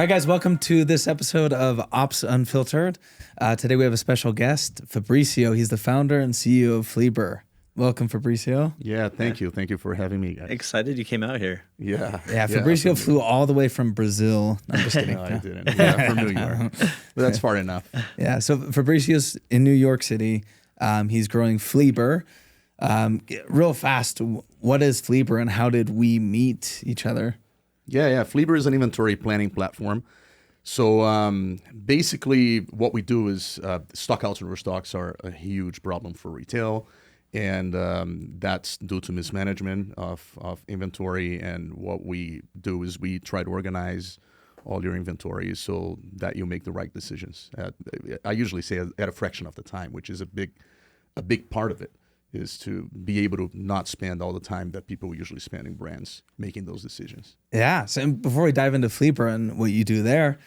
right, guys, welcome to this episode of Ops Unfiltered. Today we have a special guest, Fabricio. He's the founder and CEO of Flieber. Welcome, Fabricio. Yeah, thank you. Thank you for having me, guys. Excited you came out here. Yeah. Fabricio flew all the way from Brazil. No, I'm just kidding. No, I didn't. Yeah, from New York. But that's far enough. Yeah, so Fabricio's in New York City. He's growing Flieber. Real fast, what is Flieber and how did we meet each other? Yeah. Flieber is an inventory planning platform. So basically what we do is stockouts and overstocks are a huge problem for retail. And that's due to mismanagement of inventory. And what we do is we try to organize all your inventory so that you make the right decisions. I usually say at a fraction of the time, which is a big part of it, is to be able to not spend all the time that people usually spend in brands making those decisions. Yeah. So before we dive into Flieber and what you do there,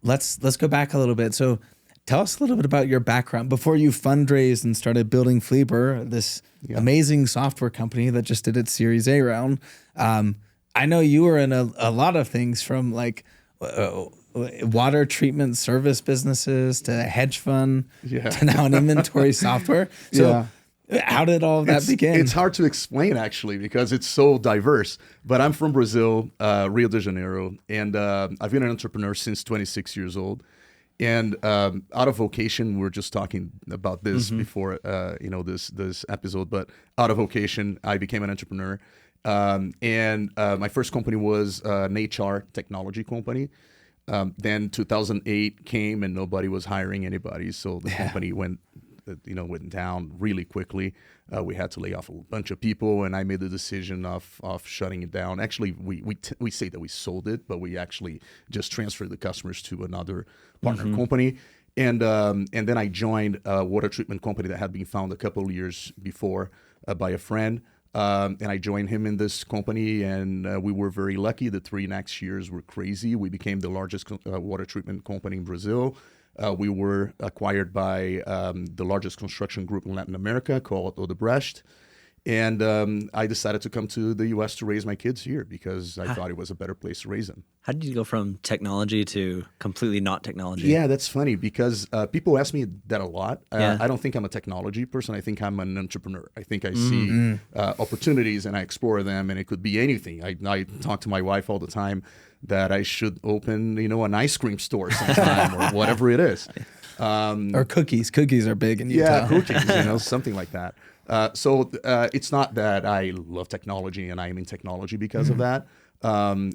let's go back a little bit. So tell us a little bit about your background before you fundraised and started building Flieber, this amazing software company that just did its Series A round. I know you were in a lot of things from like water treatment service businesses to a hedge fund to now an inventory software. So how did all of that begin? It's hard to explain actually because it's so diverse. But I'm from Brazil, Rio de Janeiro, and I've been an entrepreneur since 26 years old. And out of vocation, we were just talking about this before, this episode. But out of vocation, I became an entrepreneur, and my first company was an HR technology company. Then 2008 came, and nobody was hiring anybody, so the company went down really quickly. We had to lay off a bunch of people, and I made the decision of shutting it down. Actually, we say that we sold it, but we actually just transferred the customers to another partner company. And then I joined a water treatment company that had been founded a couple of years before by a friend. And I joined him in this company, and we were very lucky. The 3 next years were crazy. We became the largest water treatment company in Brazil. We were acquired by the largest construction group in Latin America called Odebrecht. And I decided to come to the U.S. to raise my kids here because I thought it was a better place to raise them. How did you go from technology to completely not technology? Yeah, that's funny because people ask me that a lot. I don't think I'm a technology person. I think I'm an entrepreneur. I think I see opportunities and I explore them, and it could be anything. I talk to my wife all the time that I should open, an ice cream store sometime or whatever it is. Or cookies. Cookies are big in Utah. Yeah, cookies, something like that. So it's not that I love technology and I'm in technology because of that.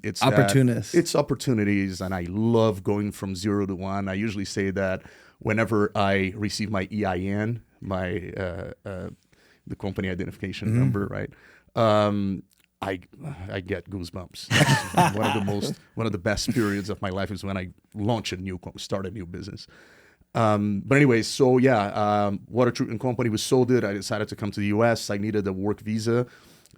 It's opportunities. It's opportunities, and I love going from 0 to 1. I usually say that whenever I receive my EIN, the company identification number, right? I get goosebumps. One of the best periods of my life is when I start a new business. But anyways, so water treatment company, we sold it. I decided to come to the U.S. I needed a work visa.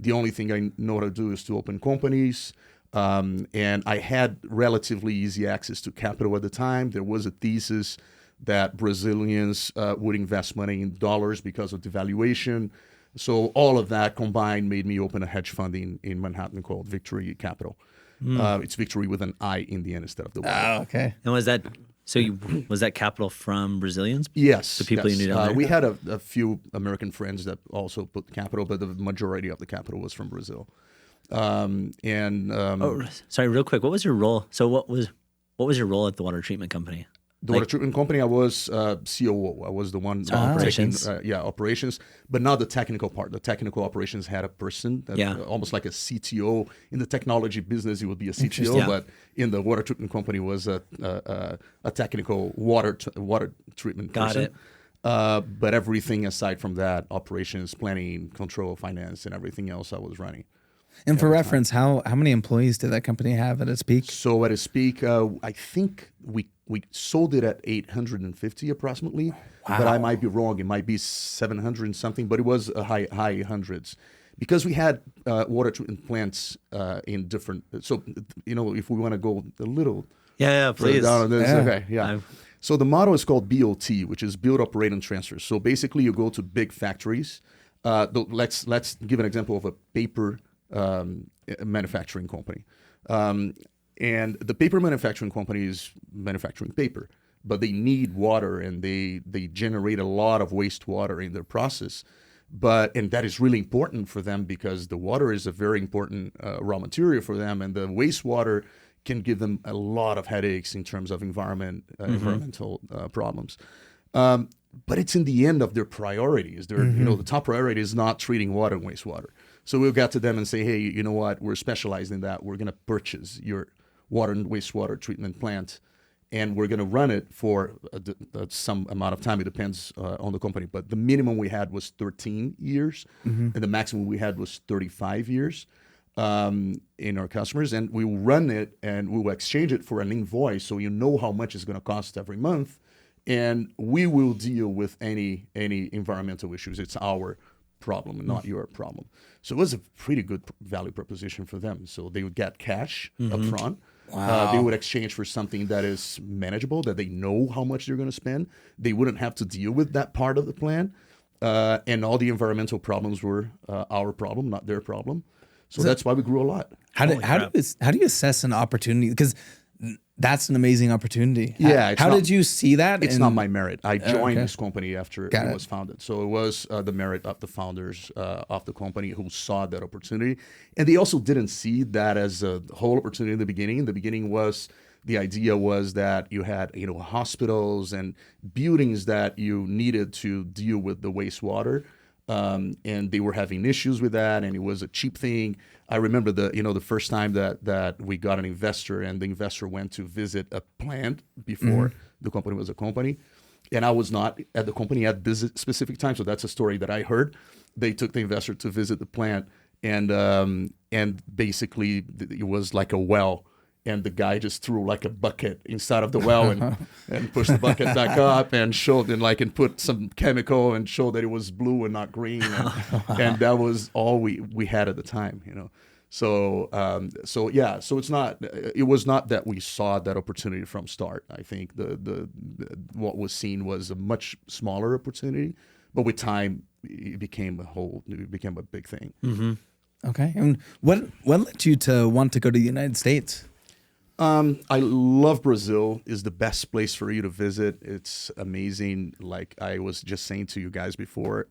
The only thing I know how to do is to open companies. And I had relatively easy access to capital at the time. There was a thesis that Brazilians would invest money in dollars because of devaluation. So all of that combined made me open a hedge fund in Manhattan called Victory Capital. It's Victory with an I in the end instead of the Y. Oh, okay. And was that capital from Brazilians? Yes. The people you knew down there? We had a few American friends that also put capital, but the majority of the capital was from Brazil. Sorry, real quick. What was your role? So what was your role at the water treatment company? The water treatment company, I was COO. I was the one operations. Operations, but not the technical part. The technical operations had a person, almost like a CTO. In the technology business, it would be a CTO, but in the water treatment company was a technical water treatment person. Got it. But everything aside from that, operations, planning, control, finance, and everything else I was running. And for reference, how many employees did that company have at its peak? So at its peak, I think we sold it at 850 approximately. Wow. But I might be wrong. It might be 700 and something, but it was a high hundreds. Because we had water treatment plants in different... So, if we want to go a little... Yeah, please. Down on this, okay, yeah. So the model is called BOT, which is Build, Operate, and Transfer. So basically you go to big factories. Let's give an example of a paper manufacturing company. And the paper manufacturing company is manufacturing paper, but they need water, and they generate a lot of wastewater in their process. And that is really important for them because the water is a very important raw material for them, and the wastewater can give them a lot of headaches in terms of environmental problems. But it's in the end of their priorities. The top priority is not treating water and wastewater. So we'll get to them and say, hey, you know what? We're specialized in that. We're going to purchase your water and wastewater treatment plant, and we're going to run it for some amount of time. It depends on the company. But the minimum we had was 13 years, and the maximum we had was 35 years in our customers. And we will run it, and we will exchange it for an invoice, so you know how much it's going to cost every month. And we will deal with any environmental issues. It's our problem and not your problem. So it was a pretty good value proposition for them. So they would get cash up front. Wow. They would exchange for something that is manageable, that they know how much they're going to spend. They wouldn't have to deal with that part of the plan. And all the environmental problems were our problem, not their problem. So that's why we grew a lot. How do you assess an opportunity? Because that's an amazing opportunity. Yeah. How did you see that? It's not my merit. I joined okay. this company after it was founded. So it was the merit of the founders of the company who saw that opportunity. And they also didn't see that as a whole opportunity in the beginning. The beginning was, the idea was that you had, hospitals and buildings that you needed to deal with the wastewater. And they were having issues with that, and it was a cheap thing. I remember the first time that we got an investor, and the investor went to visit a plant before the company was a company, and I was not at the company at this specific time. So that's a story that I heard. They took the investor to visit the plant, and basically it was like a well. And the guy just threw like a bucket inside of the well and pushed the bucket back up and showed and put some chemical and showed that it was blue and not green. And that was all we had at the time, So it was not that we saw that opportunity from start. I think the what was seen was a much smaller opportunity, but with time it became a big thing. Mm-hmm. Okay. And what led you to want to go to the United States? I love Brazil. Is the best place for you to visit. It's amazing. Like I was just saying to you guys before,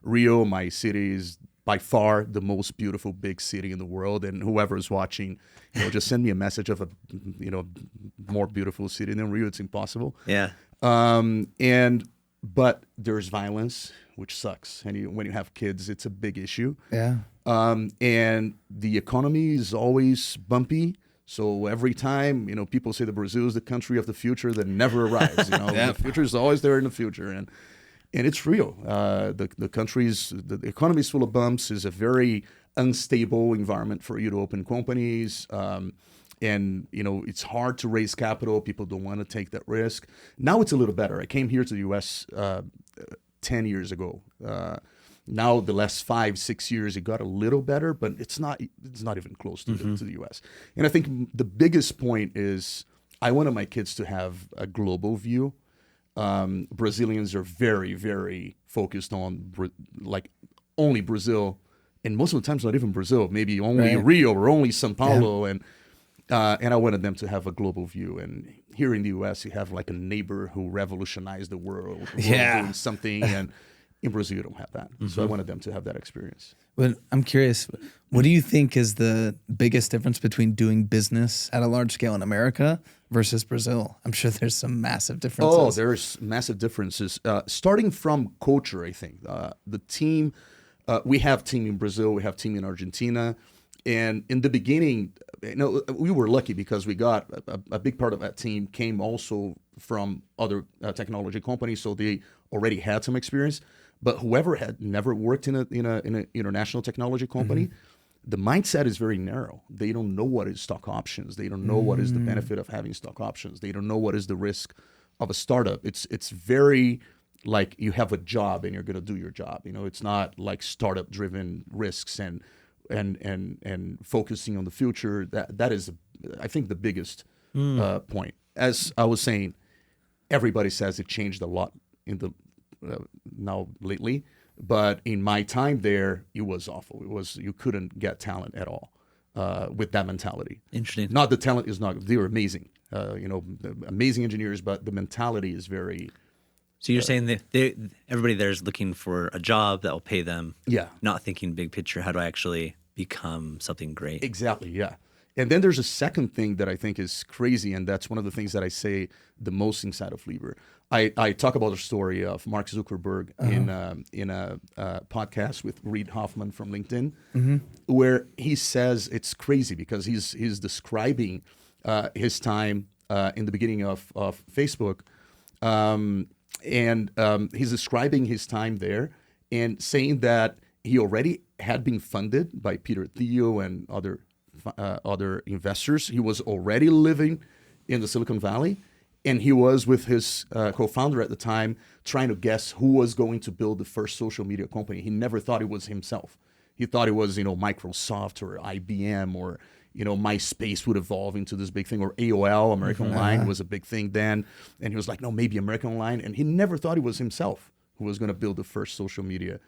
Rio, my city, is by far the most beautiful big city in the world. And whoever is watching, just send me a message of a, more beautiful city than Rio. It's impossible. Yeah. But there's violence, which sucks. And when you have kids, it's a big issue. Yeah. And the economy is always bumpy. So every time, people say that Brazil is the country of the future that never arrives. The future is always there in the future, and it's real. The economy is full of bumps. Is a very unstable environment for you to open companies, and it's hard to raise capital. People don't want to take that risk. Now it's a little better. I came here to the U.S. 10 years ago. Now the last 5-6 years, it got a little better, but it's not even close to the U.S. And I think the biggest point is I wanted my kids to have a global view. Brazilians are very, very focused on only Brazil, and most of the times not even Brazil, maybe only Rio or only São Paulo, and I wanted them to have a global view. And here in the U.S., you have like a neighbor who revolutionized the world, doing something, and in Brazil, you don't have that. So I wanted them to have that experience. But I'm curious, what do you think is the biggest difference between doing business at a large scale in America versus Brazil? I'm sure there's some massive differences. Oh, there's massive differences. Starting from culture, I think. The team, we have team in Brazil, we have team in Argentina. And in the beginning, we were lucky because we got a big part of that team came also from other technology companies, so they already had some experience. But whoever had never worked in an international technology company, the mindset is very narrow. They don't know what is stock options. They don't know what is the benefit of having stock options. They don't know what is the risk of a startup. It's very like you have a job and you're going to do your job. It's not like startup driven risks and focusing on the future. That is, I think, the biggest point. As I was saying, everybody says it changed a lot in the now lately, but in my time there, it was awful. You couldn't get talent at all. with that mentality. Interesting. Not the talent is not, they're amazing, amazing engineers, but the mentality is very, So you're saying that everybody there is looking for a job that will pay them, yeah. not thinking big picture. How do I actually become something great? Exactly, yeah. And then there's a second thing that I think is crazy, and that's one of the things that I say the most inside of Flieber. I talk about the story of Mark Zuckerberg in a podcast with Reid Hoffman from LinkedIn, where he says it's crazy because he's describing his time in the beginning of Facebook, and he's describing his time there and saying that he already had been funded by Peter Thiel and other investors. He was already living in the Silicon Valley, and he was with his co-founder at the time trying to guess who was going to build the first social media company. He never thought it was himself. He thought it was, Microsoft or IBM or, MySpace would evolve into this big thing, or AOL, American Online was a big thing then. And he was like, no, maybe American Online. And he never thought it was himself who was going to build the first social media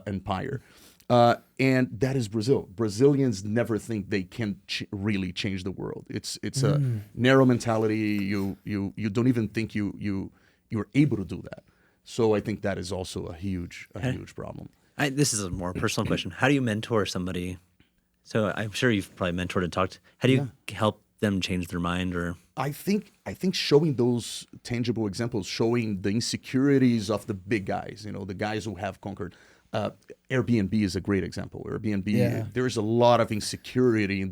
empire. And that is Brazil. Brazilians never think they can really change the world. It's a narrow mentality. You don't even think you're able to do that. So I think that is also a huge problem. This is a more personal question. How do you mentor somebody? So I'm sure you've probably mentored and talked. How do you help them change their mind? Or I think showing those tangible examples, showing the insecurities of the big guys, the guys who have conquered. Airbnb is a great example. Airbnb, there's a lot of insecurity in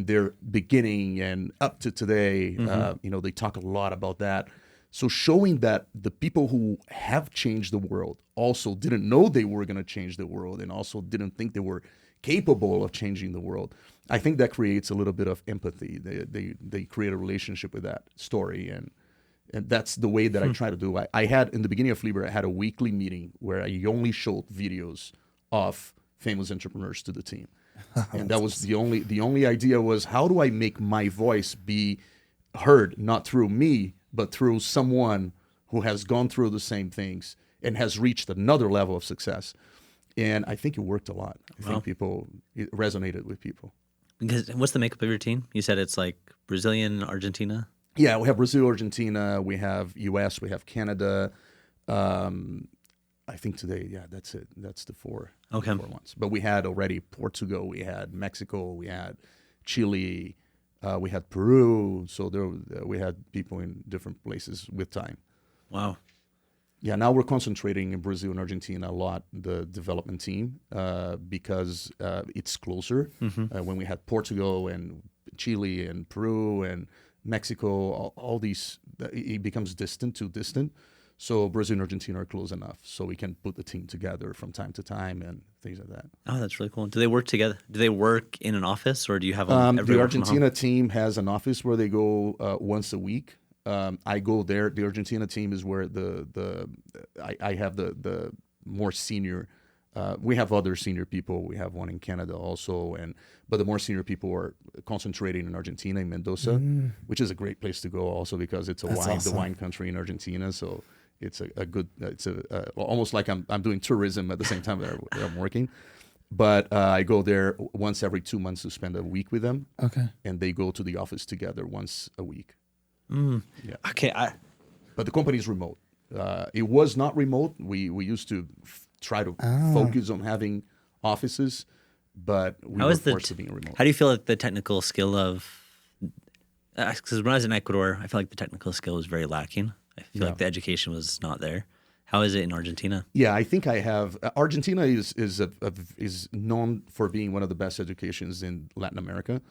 their beginning and up to today. They talk a lot about that. So showing that the people who have changed the world also didn't know they were going to change the world, and also didn't think they were capable of changing the world. I think that creates a little bit of empathy. They create a relationship with that story, and that's the way that I try to do. I had, in the beginning of Flieber, I had a weekly meeting where I only showed videos of famous entrepreneurs to the team. And that was the only idea was, how do I make my voice be heard, not through me, but through someone who has gone through the same things and has reached another level of success. And I think it worked a lot. I think it resonated with people. Because what's the makeup of your team? You said it's like Brazilian, Argentina? Yeah, we have Brazil, Argentina, we have US, we have Canada. I think today, that's it. That's the four ones. But we had already Portugal, we had Mexico, we had Chile, we had Peru. So we had people in different places with time. Wow. Yeah, now we're concentrating in Brazil and Argentina a lot, the development team, because it's closer. When we had Portugal and Chile and Peru and Mexico, all these, it becomes too distant. So Brazil and Argentina are close enough, so we can put the team together from time to time and things like that. Oh, that's really cool. Do they work together? Do they work in an office, or do you have the Argentina team has an office where they go once a week. I go there. The Argentina team is where I have the more senior. We have other senior people. We have one in Canada also, but the more senior people are concentrating in Argentina, in Mendoza, which is a great place to go also because it's the wine country in Argentina. So it's almost like I'm doing tourism at the same time that I'm working. But I go there once every 2 months to spend a week with them. Okay. And they go to the office together once a week. Yeah. Okay. But the company is remote. It was not remote. We used to try to focus on having offices, but we were forced to being remote. How do you feel like the technical skill of? Because when I was in Ecuador, I felt like the technical skill was very lacking. I feel like the education was not there. How is it in Argentina? Yeah, I think I have. Argentina is known for being one of the best educations in Latin America.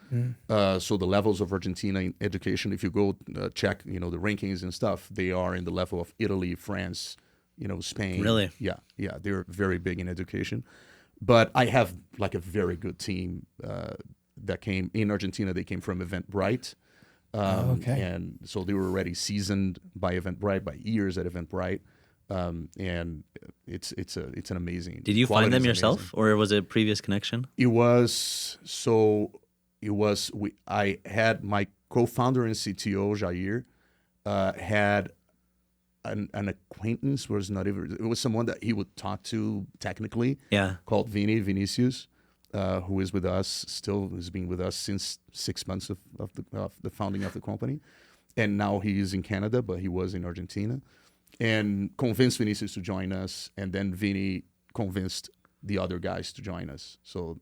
So the levels of Argentina in education, if you go check, the rankings and stuff, they are in the level of Italy, France, Spain. Really? Yeah, they're very big in education. But I have like a very good team that came in Argentina. They came from Eventbrite. And so they were already seasoned by Eventbrite, by years at Eventbrite. And it's an amazing. Did you find them yourself, or was it a previous connection? I had my co-founder and CTO Jair had an acquaintance, it was someone that he would talk to technically. Yeah. Called Vinicius. who is with us, still has been with us since 6 months of the founding of the company. And now he is in Canada, but he was in Argentina. And convinced Vinicius to join us. And then Vinny convinced the other guys to join us. So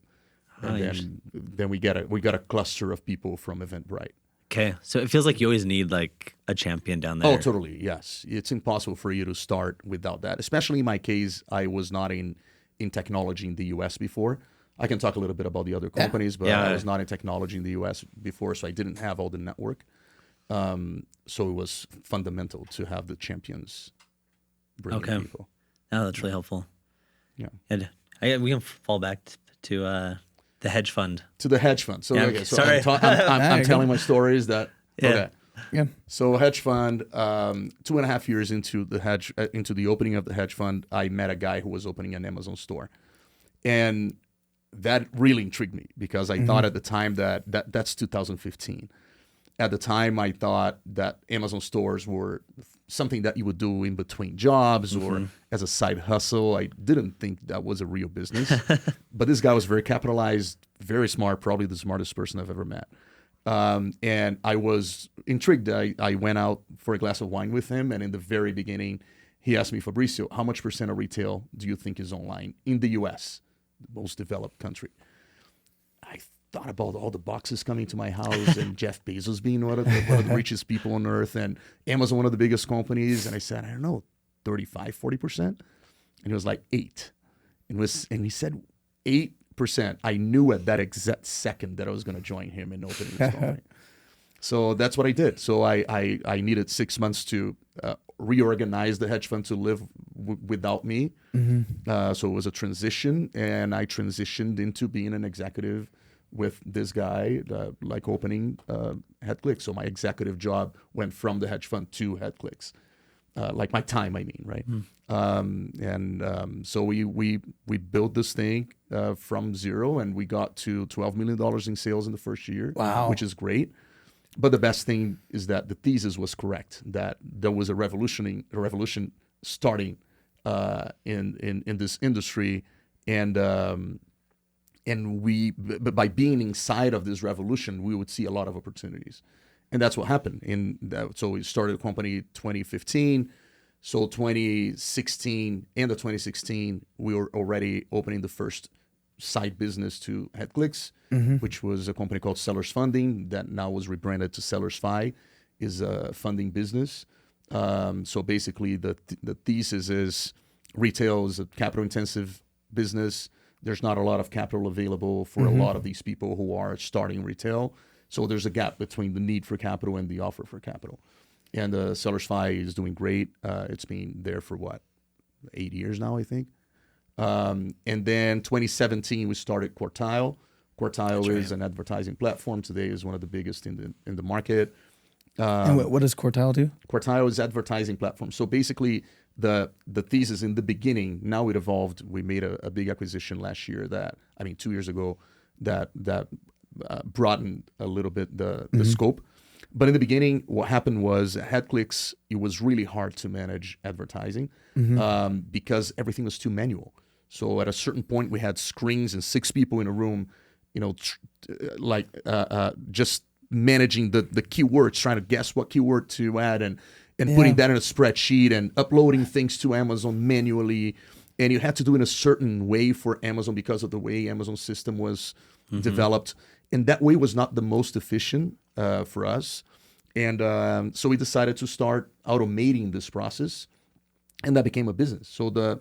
then we got a cluster of people from Eventbrite. Okay, so it feels like you always need like a champion down there. Oh, totally. Yes, it's impossible for you to start without that. Especially in my case, I was not in technology in the U.S. before. I can talk a little bit about the other companies, but I was not in technology in the U.S. before, so I didn't have all the network. So it was fundamental to have the champions bring people. Oh, that's really helpful. Yeah, and we can fall back to the hedge fund. To the hedge fund. So, Sorry. I'm telling my stories that. Yeah. Okay. Yeah. So hedge fund, 2.5 years into the opening of the hedge fund, I met a guy who was opening an Amazon store, and that really intrigued me because I thought at the time that's 2015. At the time, I thought that Amazon stores were something that you would do in between jobs or as a side hustle. I didn't think that was a real business. But this guy was very capitalized, very smart, probably the smartest person I've ever met. And I was intrigued. I went out for a glass of wine with him. And in the very beginning, he asked me, Fabricio, how much % of retail do you think is online in the US, the most developed country? I thought about all the boxes coming to my house and Jeff Bezos being one of the richest people on earth and Amazon, one of the biggest companies. And I said, I don't know, 35, 40%. And he was like 8. And he said 8%. I knew at that exact second that I was going to join him in opening this company. So that's what I did. So I needed 6 months to reorganize the hedge fund to live without me. So it was a transition, and I transitioned into being an executive with this guy, like opening HeadClicks. So my executive job went from the hedge fund to HeadClicks, like my time, I mean, right? So we built this thing from zero, and we got to $12 million in sales in the first year, which is great. But the best thing is that the thesis was correct, that there was a revolution starting in this industry, and by being inside of this revolution, we would see a lot of opportunities. And that's what happened. So we started the company 2015. So 2016, end of 2016, we were already opening the first side business to HeadClicks, which was a company called Sellers Funding that now was rebranded to Sellers Fi, is a funding business. So basically the thesis is retail is a capital intensive business. There's not a lot of capital available for a lot of these people who are starting retail. So there's a gap between the need for capital and the offer for capital. And Sellers Fi is doing great. It's been there for 8 years now, I think. And then 2017, we started Quartile. Quartile is an advertising platform. Today is one of the biggest in the market. And what does Quartile do? Quartile is advertising platform. So basically, the thesis in the beginning, now it evolved. We made a big acquisition last year 2 years ago, that broadened a little bit the scope. But in the beginning, what happened was HeadClicks, it was really hard to manage advertising because everything was too manual. So at a certain point, we had screens and 6 people in a room, just managing the keywords, trying to guess what keyword to add and putting that in a spreadsheet and uploading things to Amazon manually. And you had to do it in a certain way for Amazon because of the way Amazon's system was developed. And that way was not the most efficient for us. And so we decided to start automating this process, and that became a business. So the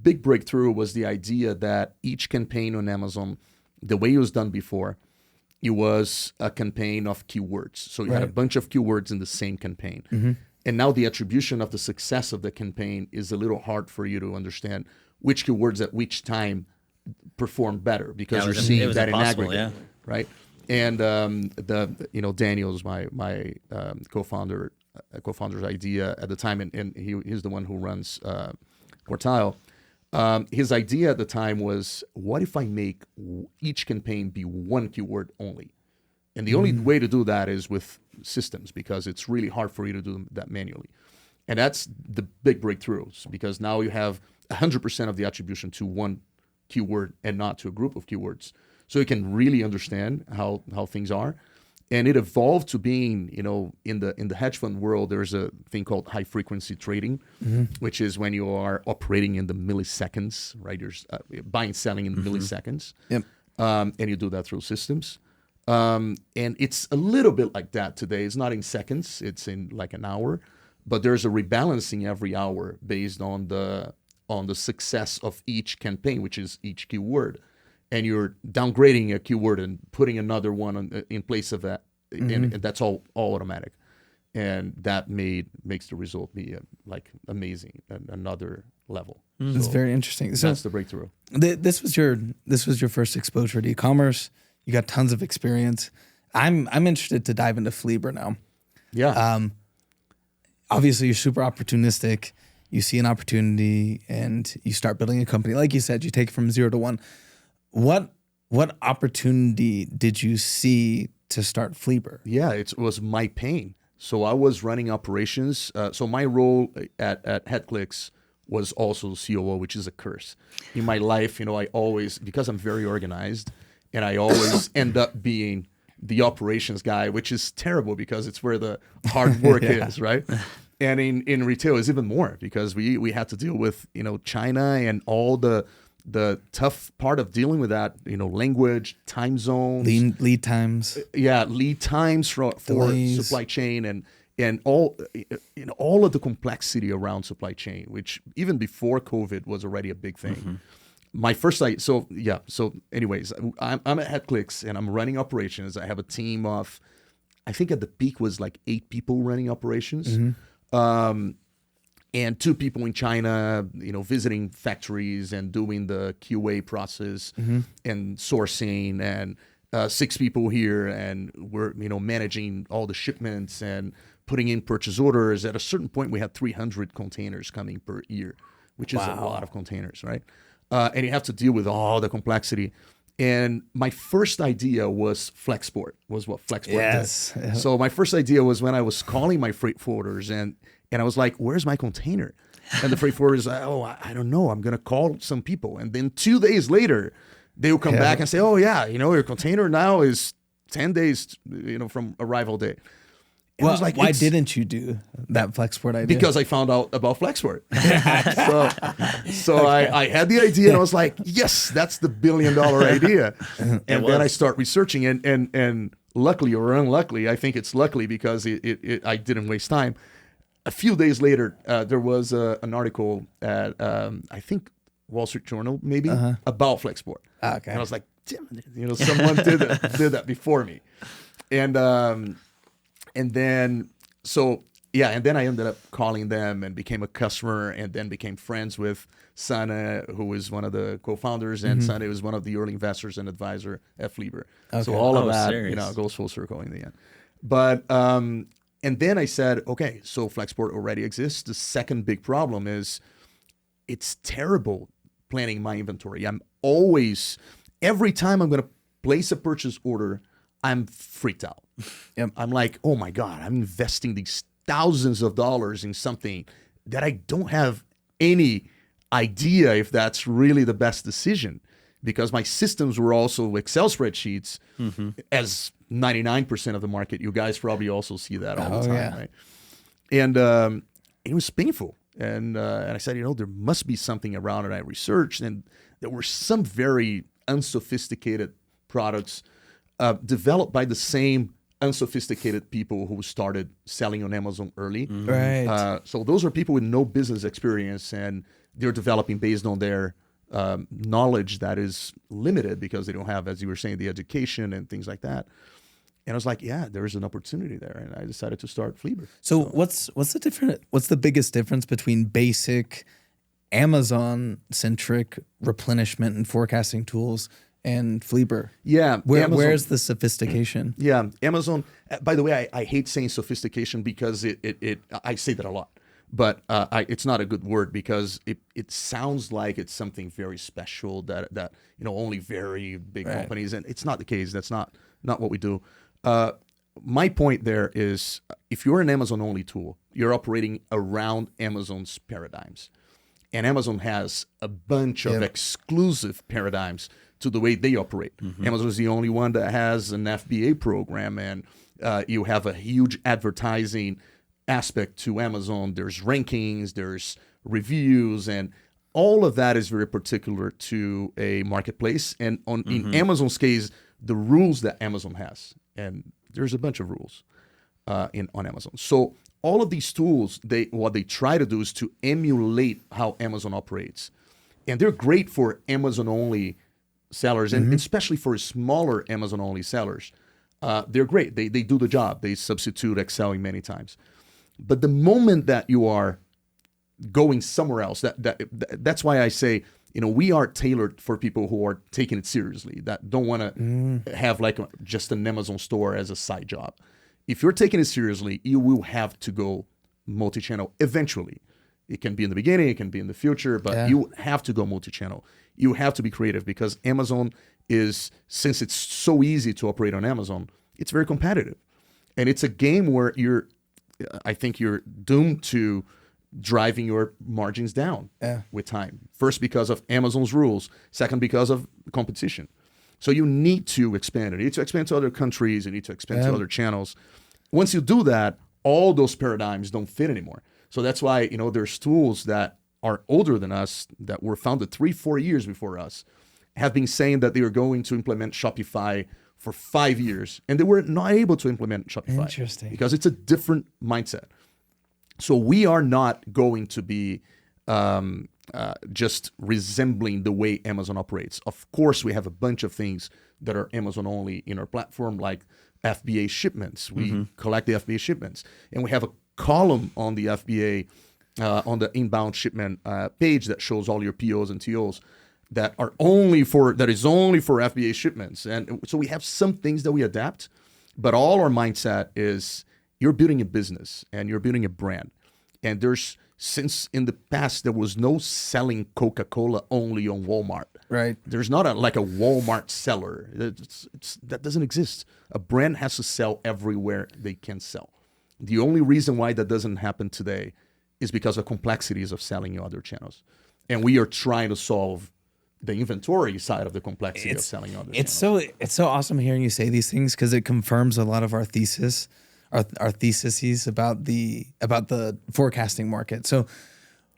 big breakthrough was the idea that each campaign on Amazon, the way it was done before, it was a campaign of keywords. So you had a bunch of keywords in the same campaign. And now the attribution of the success of the campaign is a little hard for you to understand which keywords at which time perform better because you're seeing that in aggregate, right? And Daniel's my co-founder's idea at the time, and he's the one who runs Quartile. His idea at the time was, what if I make each campaign be one keyword only? And the only way to do that is with systems, because it's really hard for you to do that manually. And that's the big breakthrough, because now you have 100% of the attribution to one keyword and not to a group of keywords. So you can really understand how things are. And it evolved to being, in the hedge fund world, there's a thing called high frequency trading, which is when you are operating in the milliseconds, right? You're buying, selling in the milliseconds. Yep. And you do that through systems. And it's a little bit like that today. It's not in seconds, it's in like an hour. But there's a rebalancing every hour based on the success of each campaign, which is each keyword. And you're downgrading a keyword and putting another one in place of that, and that's all automatic, and that makes the result be like amazing, another level. It's very interesting. So that's the breakthrough. This was your first exposure to e-commerce. You got tons of experience. I'm interested to dive into Flieber now. Yeah. Obviously, you're super opportunistic. You see an opportunity and you start building a company. Like you said, you take it from 0 to 1. What opportunity did you see to start Flieber? Yeah, it was my pain. So I was running operations. So my role at HeadClicks was also COO, which is a curse. In my life, I always, because I'm very organized, and I always end up being the operations guy, which is terrible because it's where the hard work is, right? And in retail, it's even more because we had to deal with, China and all the tough part of dealing with that, language, time zones, lead times. Yeah, lead times for supply chain and all of the complexity around supply chain, which even before COVID was already a big thing. My first site, so anyways, I'm at HeadClicks and I'm running operations. I have a team of, I think at the peak was like 8 people running operations. And 2 people in China, visiting factories and doing the QA process and sourcing, and 6 people here, and we're managing all the shipments and putting in purchase orders. At a certain point, we had 300 containers coming per year, which is a lot of containers, right? And you have to deal with all the complexity. And my first idea was Flexport, was what Flexport did. Yeah. So my first idea was when I was calling my freight forwarders and I was like, where's my container? And the freight forwarder is like, I don't know. I'm going to call some people. And then 2 days later, they will come back and say, oh, yeah, your container now is 10 days, from arrival date. And I was like, why didn't you do that Flexport idea? Because I found out about Flexport. so I had the idea and I was like, yes, that's the $1 billion idea. And then I start researching and luckily or unluckily, I think it's luckily because I didn't waste time. A few days later, there was an article at, I think, Wall Street Journal, maybe, about Flexport. Okay. And I was like, damn it, someone did that before me. And then I ended up calling them and became a customer, and then became friends with Sana, who was one of the co-founders, and Sana was one of the early investors and advisor at Flieber. Okay. So all of that, goes full circle in the end. But and then I said, okay, so Flexport already exists. The second big problem is it's terrible planning my inventory. I'm always, every time I'm going to place a purchase order, I'm freaked out. Yep. I'm like, oh my God, I'm investing these thousands of dollars in something that I don't have any idea if that's really the best decision, because my systems were also Excel spreadsheets, as 99% of the market. You guys probably also see that all the time, right? And it was painful. And I said, there must be something around it. I researched, and there were some very unsophisticated products developed by the same unsophisticated people who started selling on Amazon early. Right. So those are people with no business experience, and they're developing based on their knowledge that is limited because they don't have, as you were saying, the education and things like that. And I was like, yeah, there is an opportunity there, and I decided to start Flieber. So what's the biggest difference between basic Amazon-centric replenishment and forecasting tools and Flieber? Yeah. Where's the sophistication? Yeah. Amazon, by the way, I hate saying sophistication because I say that a lot, but it's not a good word because it sounds like it's something very special that only very big companies, and it's not the case. That's not what we do. My point there is, if you're an Amazon-only tool, you're operating around Amazon's paradigms. And Amazon has a bunch of exclusive paradigms to the way they operate. Amazon is the only one that has an FBA program, and you have a huge advertising aspect to Amazon. There's rankings, there's reviews, and all of that is very particular to a marketplace. And in Amazon's case, the rules that Amazon has, and there's a bunch of rules on Amazon. So all of these tools, what they try to do is to emulate how Amazon operates. And they're great for Amazon-only sellers, and especially for smaller Amazon-only sellers. They're great. They do the job. They substitute Excelling many times. But the moment that you are going somewhere else, that's why I say, we are tailored for people who are taking it seriously, that don't want to have like just an Amazon store as a side job. If you're taking it seriously, you will have to go multi-channel eventually. It can be in the beginning, it can be in the future, but you have to go multi-channel. You have to be creative, because Amazon since it's so easy to operate on Amazon, it's very competitive. And it's a game where I think you're doomed to driving your margins down with time. First, because of Amazon's rules. Second, because of competition. So you need to expand it. You need to expand to other countries. You need to expand to other channels. Once you do that, all those paradigms don't fit anymore. So that's why, there's tools that are older than us, that were founded 3-4 years before us, have been saying that they are going to implement Shopify for 5 years, and they were not able to implement Shopify. Interesting. Because it's a different mindset. So we are not going to be just resembling the way Amazon operates. Of course, we have a bunch of things that are Amazon only in our platform, like FBA shipments. We collect the FBA shipments, and we have a column on the FBA, on the inbound shipment page, that shows all your POs and TOs that is only for FBA shipments. And so we have some things that we adapt, but all our mindset is, you're building a business and you're building a brand. And since in the past, there was no selling Coca-Cola only on Walmart. Right. There's not like a Walmart seller. That doesn't exist. A brand has to sell everywhere they can sell. The only reason why that doesn't happen today is because of complexities of selling in other channels. And we are trying to solve the inventory side of the complexity of selling other channels. It's so awesome hearing you say these things, because it confirms a lot of our theses about the forecasting market. So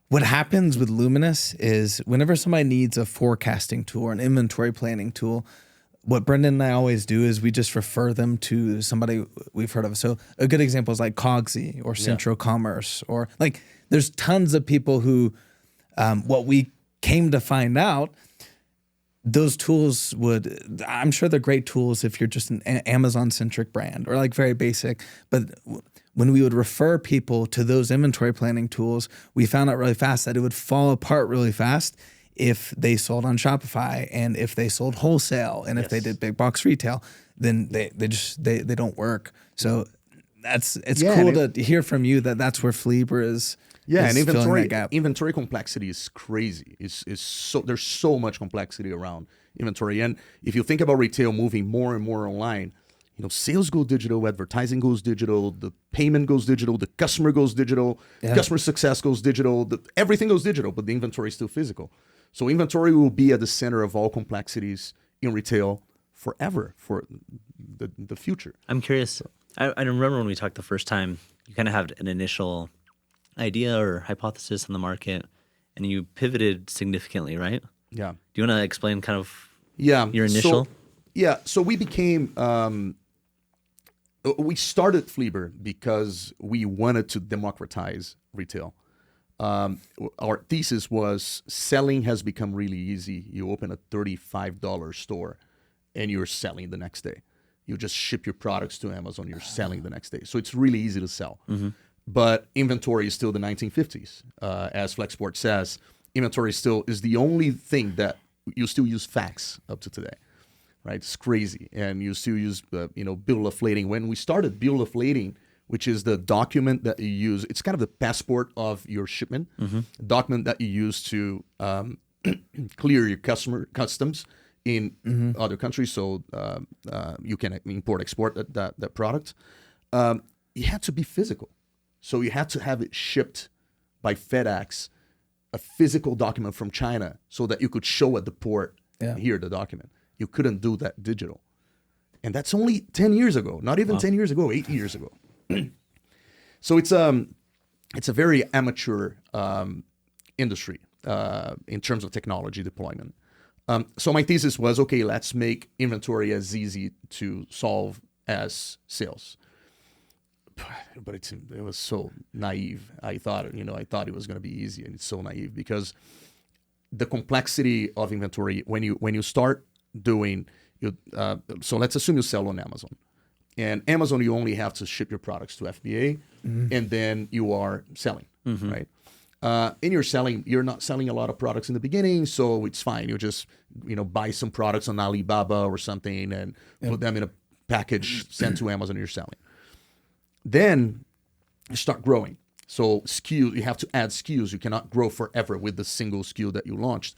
what happens with Luminous is, whenever somebody needs a forecasting tool or an inventory planning tool, what Brendan and I always do is we just refer them to somebody we've heard of. So a good example is like Cogsy or Central Commerce, or like, there's tons of people who, what we came to find out, those tools I'm sure they're great tools if you're just an Amazon-centric brand or like very basic. But when we would refer people to those inventory planning tools, we found out really fast that it would fall apart really fast if they sold on Shopify, and if they sold wholesale, and if they did big box retail, then they don't work. So it's cool to hear from you that that's where Flieber is. Yeah, and inventory complexity is crazy. There's so much complexity around inventory. And if you think about retail moving more and more online, sales go digital, advertising goes digital, the payment goes digital, the customer goes digital, customer success goes digital, everything goes digital, but the inventory is still physical. So inventory will be at the center of all complexities in retail forever, for the future. I'm curious. I remember when we talked the first time, you kind of had an initial idea or hypothesis on the market, and you pivoted significantly, right? Yeah. Do you want to explain kind of your initial? So we became, we started Flieber because we wanted to democratize retail. Our thesis was, selling has become really easy. You open a $35 store and you're selling the next day. You just ship your products to Amazon, you're selling the next day. So it's really easy to sell. But inventory is still the 1950s. As Flexport says, inventory is the only thing that you still use fax up to today, right? It's crazy. And you still use, bill of lading. When we started bill of lading, which is the document that you use, it's kind of the passport of your shipment, document that you use to clear your customs in other countries, so you can import, export that product. You had to be physical. So you had to have it shipped by FedEx a physical document from China so that you could show at the port here the document. You couldn't do that digital. And that's only 10 years ago, not even 10 years ago, 8 years ago. So it's a very amateur industry in terms of technology deployment. So my thesis was, okay, let's make inventory as easy to solve as sales. But it was so naive. I thought it was going to be easy, and it's so naive because the complexity of inventory when you start doing so let's assume you sell on Amazon, and Amazon you only have to ship your products to FBA, and then you are selling, right? You're not selling a lot of products in the beginning, so it's fine. You just buy some products on Alibaba or something and put them in a package, send to Amazon, and you're selling. Then you start growing. So SKUs, you have to add SKUs. You cannot grow forever with the single SKU that you launched.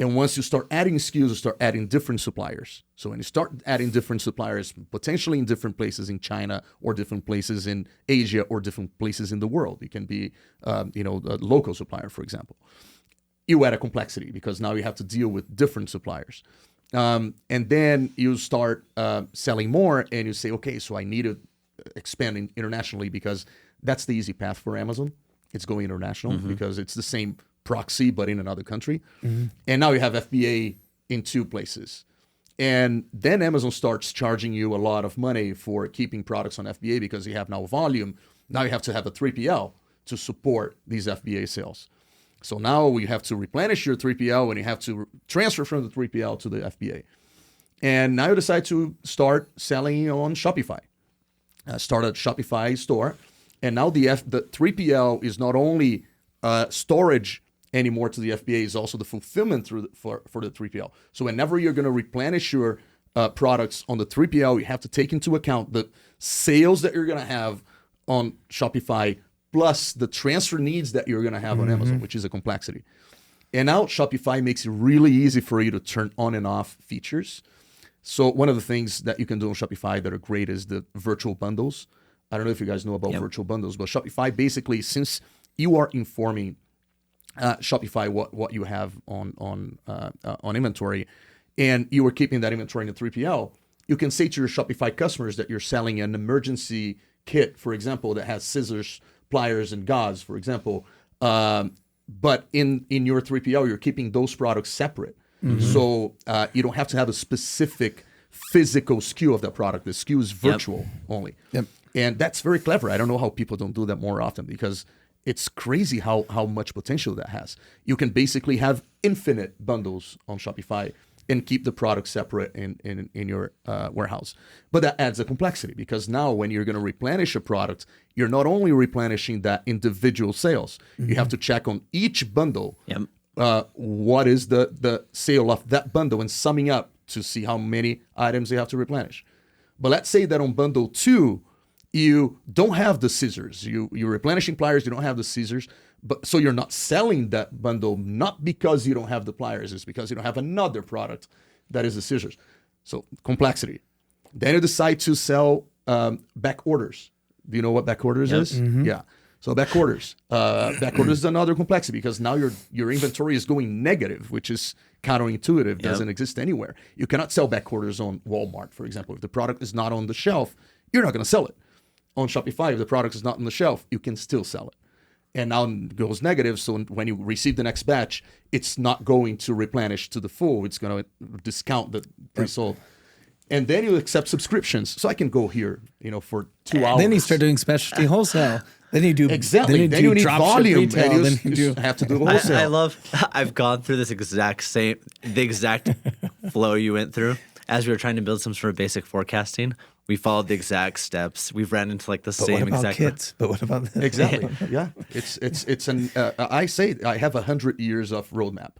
And once you start adding SKUs, you start adding different suppliers. So when you start adding different suppliers, potentially in different places in China or different places in Asia or different places in the world, it can be a local supplier, for example. You add a complexity because now you have to deal with different suppliers. And then you start selling more and you say, okay, so I need to expand internationally because that's the easy path for Amazon. It's going international because it's the same proxy but in another country. And now you have FBA in 2 places. And then Amazon starts charging you a lot of money for keeping products on FBA because you have now volume. Now you have to have a 3PL to support these FBA sales. So now you have to replenish your 3PL and you have to transfer from the 3PL to the FBA. And now you decide to start selling on Shopify. Start a Shopify store. And now the 3PL is not only storage anymore to the FBA, is also the fulfillment for the 3PL. So whenever you're going to replenish your products on the 3PL, you have to take into account the sales that you're going to have on Shopify plus the transfer needs that you're going to have on Amazon, which is a complexity. And now Shopify makes it really easy for you to turn on and off features. So one of the things that you can do on Shopify that are great is the virtual bundles. I don't know if you guys know about virtual bundles, but Shopify basically, since you are informing Shopify what you have on inventory, and you are keeping that inventory in the 3PL, you can say to your Shopify customers that you're selling an emergency kit, for example, that has scissors, pliers, and gauze, for example. But in your 3PL, you're keeping those products separate. So you don't have to have a specific physical SKU of that product. The SKU is virtual only. And that's very clever. I don't know how people don't do that more often because it's crazy how much potential that has. You can basically have infinite bundles on Shopify and keep the product separate in your warehouse. But that adds a complexity because now when you're going to replenish a product, you're not only replenishing that individual sales, you have to check on each bundle what is the sale of that bundle and summing up to see how many items you have to replenish. But let's say that on bundle 2, you don't have the scissors. You're replenishing pliers, you don't have the scissors. But so you're not selling that bundle, not because you don't have the pliers, it's because you don't have another product that is the scissors. So complexity. Then you decide to sell back orders. Do you know what back orders is? Yeah. So back orders. Back orders is another complexity because now your inventory is going negative, which is counterintuitive, doesn't exist anywhere. You cannot sell back orders on Walmart, for example. If the product is not on the shelf, you're not going to sell it. On Shopify, if the product is not on the shelf, you can still sell it. And now it goes negative, so when you receive the next batch, it's not going to replenish to the full. It's going to discount the pre-sold. And then you accept subscriptions. So I can go here, for 2 hours. Then you start doing specialty wholesale. Then you do exactly. Then you need volume. Retail, then you have to do wholesale. I've gone through the exact flow you went through as we were trying to build some sort of basic forecasting. We followed the exact steps. We've ran into the same exact. But what about this? Exactly? Yeah, it's an. I say I have 100 years of roadmap.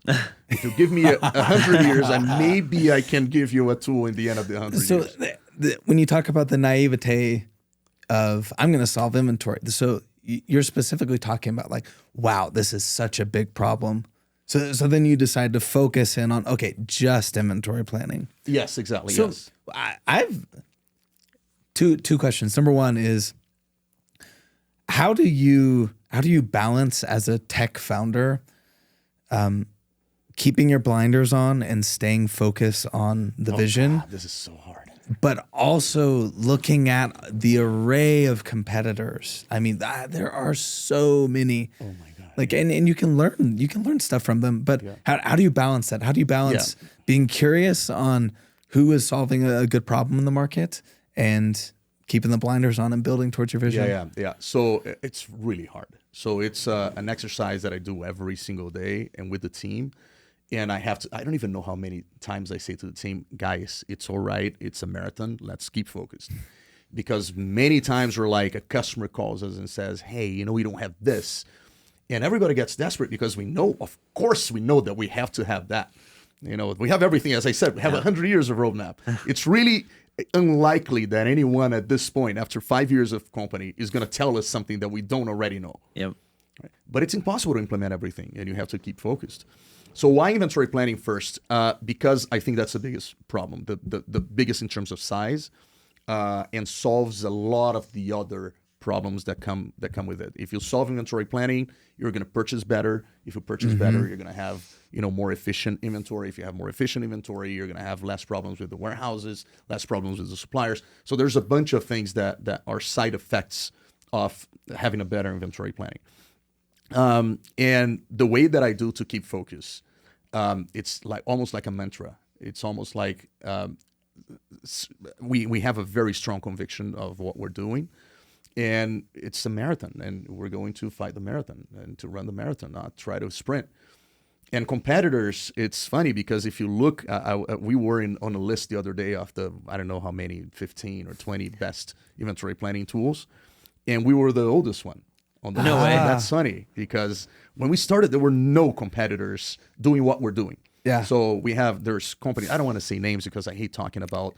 If you give me 100 years, and maybe I can give you a tool in the end of the 100 years. So when you talk about the naivete of I'm going to solve inventory, so you're specifically talking about wow, this is such a big problem. So then you decide to focus in on just inventory planning. Yes, exactly. So yes. I've. Two questions. Number one is how do you balance as a tech founder keeping your blinders on and staying focused on the vision, God, this is so hard. but also looking at the array of competitors. I mean, there are so many. Oh my God. Like, and you can learn stuff from them, but how do you balance that? How do you balance being curious on who is solving a good problem in the market and keeping the blinders on and building towards your vision? Yeah. So it's really hard. So it's an exercise that I do every single day and with the team. And I don't even know how many times I say to the team, guys, it's all right. It's a marathon. Let's keep focused. Because many times we're like, a customer calls us and says, hey, we don't have this. And everybody gets desperate because we know that we have to have that. We have everything, as I said, we have 100 years of roadmap. It's really unlikely that anyone at this point, after 5 years of company, is going to tell us something that we don't already know. Yep. Right? But it's impossible to implement everything, and you have to keep focused. So why inventory planning first? Because I think that's the biggest problem, the biggest in terms of size, and solves a lot of the other problems that come with it. If you solve inventory planning, you're going to purchase better. If you purchase better, you're going to have more efficient inventory. If you have more efficient inventory, you're going to have less problems with the warehouses, less problems with the suppliers. So there's a bunch of things that are side effects of having a better inventory planning. And the way that I do to keep focus, it's like almost like a mantra. It's almost like we have a very strong conviction of what we're doing. And it's a marathon, and we're going to fight the marathon and to run the marathon, not try to sprint. And competitors, it's funny because if you look, we were on a list the other day of the, I don't know how many, 15 or 20 best inventory planning tools. And we were the oldest one on the list. No way. And that's funny because when we started, there were no competitors doing what we're doing. Yeah. So there's companies, I don't want to say names because I hate talking about,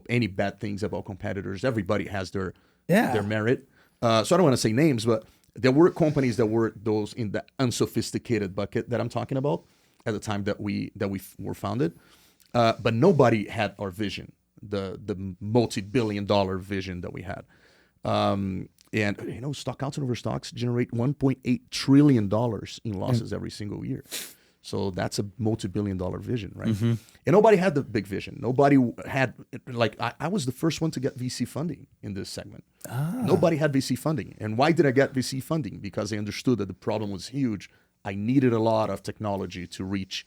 any bad things about competitors. Everybody has their merit. So I don't want to say names, but there were companies that were those in the unsophisticated bucket that I'm talking about at the time that we were founded. But nobody had our vision, the multi-billion-dollar vision that we had. And stockouts and overstocks generate $1.8 trillion in losses every single year. So that's a multi-billion-dollar vision, right? Mm-hmm. And nobody had the big vision. Nobody had, I was the first one to get VC funding in this segment. Nobody had VC funding. And why did I get VC funding? Because I understood that the problem was huge. I needed a lot of technology to reach,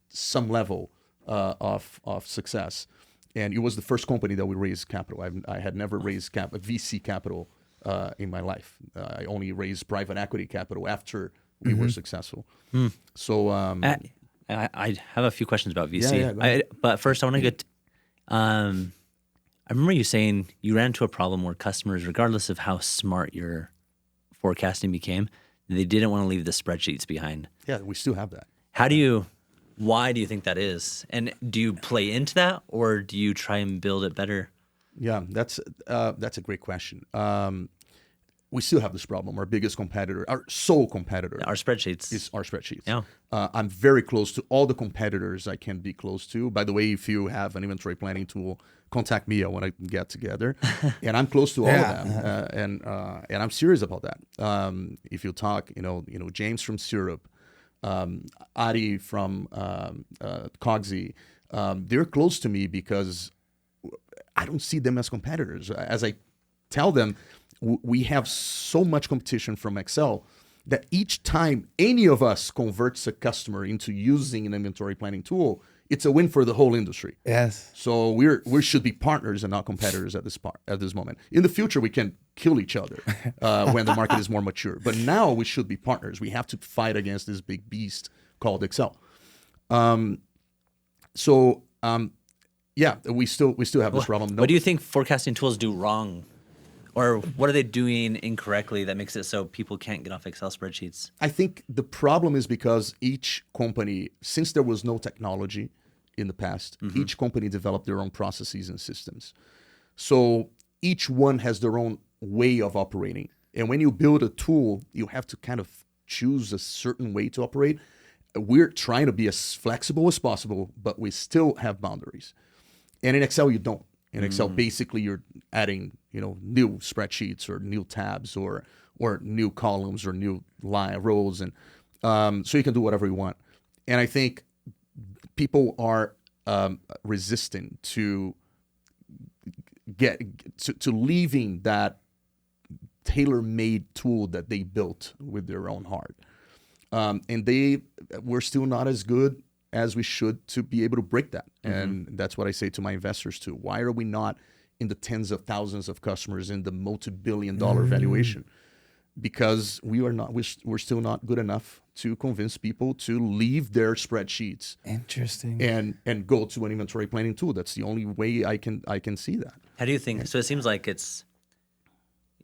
some level of success. And it was the first company that we raised capital. I had never raised VC capital in my life. I only raised private equity capital after we were successful. So I have a few questions about VC. Yeah, but first, I want to get. I remember you saying you ran into a problem where customers, regardless of how smart your forecasting became, they didn't want to leave the spreadsheets behind. Yeah, we still have that. Why do you think that is? And do you play into that, or do you try and build it better? Yeah, that's a great question. We still have this problem. Our biggest competitor, our sole competitor, Our spreadsheets. is our spreadsheets. Yeah. I'm very close to all the competitors I can be close to. By the way, if you have an inventory planning tool, contact me. I want to get together, and I'm close to all of them, and I'm serious about that. If you talk, James from Syrup, Adi from Cogsy, they're close to me because I don't see them as competitors. As I tell them, we have so much competition from Excel that each time any of us converts a customer into using an inventory planning tool, it's a win for the whole industry. Yes. So we should be partners and not competitors at this moment. In the future, we can kill each other when the market is more mature. But now we should be partners. We have to fight against this big beast called Excel. We still have this problem. What do you think forecasting tools do wrong? Or what are they doing incorrectly that makes it so people can't get off Excel spreadsheets? I think the problem is because each company, since there was no technology in the past, each company developed their own processes and systems. So each one has their own way of operating. And when you build a tool, you have to kind of choose a certain way to operate. We're trying to be as flexible as possible, but we still have boundaries. And in Excel, you don't. In Excel, basically, you're adding, new spreadsheets or new tabs or new columns or new rows, and So you can do whatever you want. And I think people are resistant to leaving that tailor-made tool that they built with their own heart. And we're still not as good as we should to be able to break that. And that's what I say to my investors too. Why are we not in the tens of thousands of customers in the multi-billion-dollar valuation? Because we're still not good enough to convince people to leave their spreadsheets. Interesting. And go to an inventory planning tool. That's the only way I can see that. How do you think? So it seems like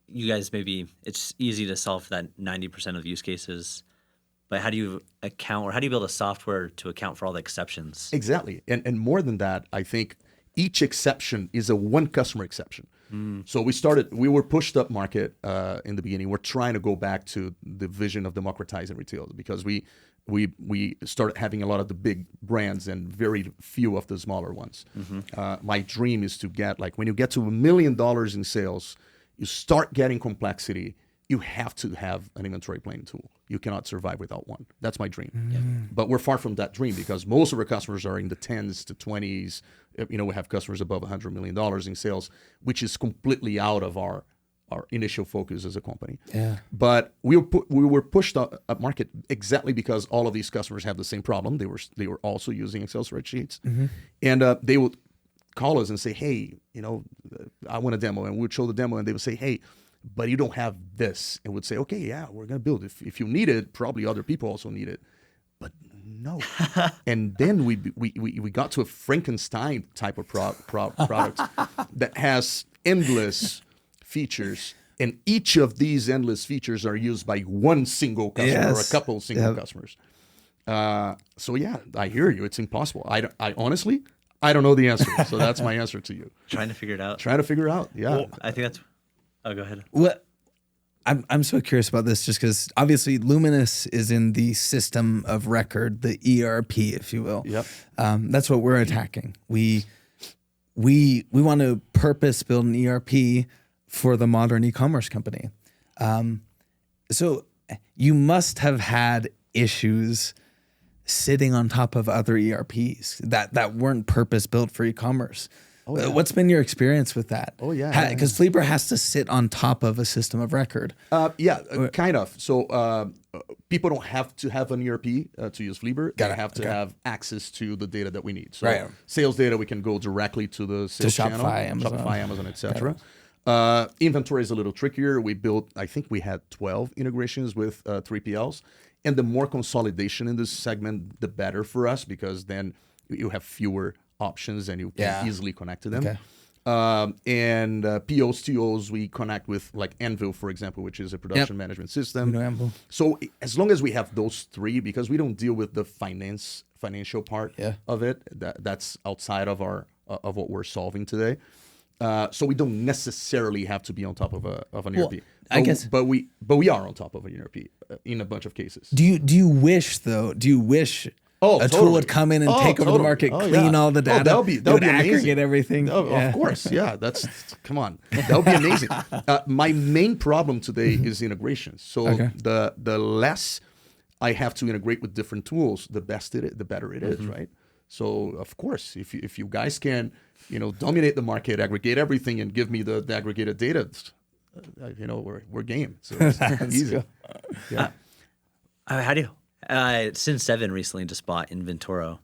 you guys it's easy to solve that 90% of use cases, but how do you account, or how do you build a software to account for all the exceptions? Exactly. And more than that, I think each exception is a one customer exception. So we were pushed up market in the beginning. We're trying to go back to the vision of democratizing retail, because we started having a lot of the big brands and very few of the smaller ones. My dream is to get, like, when you get to $1 million in sales, you start getting complexity. You have to have an inventory planning tool. You cannot survive without one. That's my dream. But we're far from that dream, because most of our customers are in the 10s to 20s. We have customers above $100 million in sales, which is completely out of our initial focus as a company. Yeah. But we were pushed up market exactly because all of these customers have the same problem. They were also using Excel spreadsheets, and they would call us and say, "Hey, I want a demo," and we would show the demo, and they would say, "Hey, but you don't have this," and would say, "Okay, yeah, we're gonna build it. If you need it, probably other people also need it." But no. And then we got to a Frankenstein type of product that has endless features, and each of these endless features are used by one single customer or a couple single customers. So yeah, I hear you. It's impossible. I honestly, I don't know the answer. So that's my answer to you. Trying to figure it out. Yeah. Well, I think that's. Oh, go ahead. What I'm so curious about this, just because obviously Luminous is in the system of record, the ERP, if you will. Yep. That's what we're attacking. We want to purpose build an ERP for the modern e-commerce company. So you must have had issues sitting on top of other ERPs that weren't purpose built for e-commerce. Oh, yeah. What's been your experience with that? Oh, yeah. Because Flieber has to sit on top of a system of record. Kind of. So people don't have to have an ERP to use Flieber. They have to have access to the data that we need. So sales data, we can go directly to the sales channel, Shopify, Amazon, etc. Inventory is a little trickier. I think we had 12 integrations with 3PLs. And the more consolidation in this segment, the better for us, because then you have fewer options and you can easily connect to them. And POs, TOs, we connect with, like, Anvil, for example, which is a production management system. So as long as we have those three, because we don't deal with the financial part of it, that's outside of what we're solving today. So we don't necessarily have to be on top of an ERP. I guess, but we are on top of an ERP in a bunch of cases. Do you wish a tool would come in and take over the market, clean all the data, that would be aggregate amazing. Everything? Of course, come on, that would be amazing. My main problem today is integration. So the less I have to integrate with different tools, the better it is, right? So of course, if you guys can, dominate the market, aggregate everything, and give me the aggregated data, we're game. So it's easy. Yeah. How do you? Sin7 recently just bought Inventoro.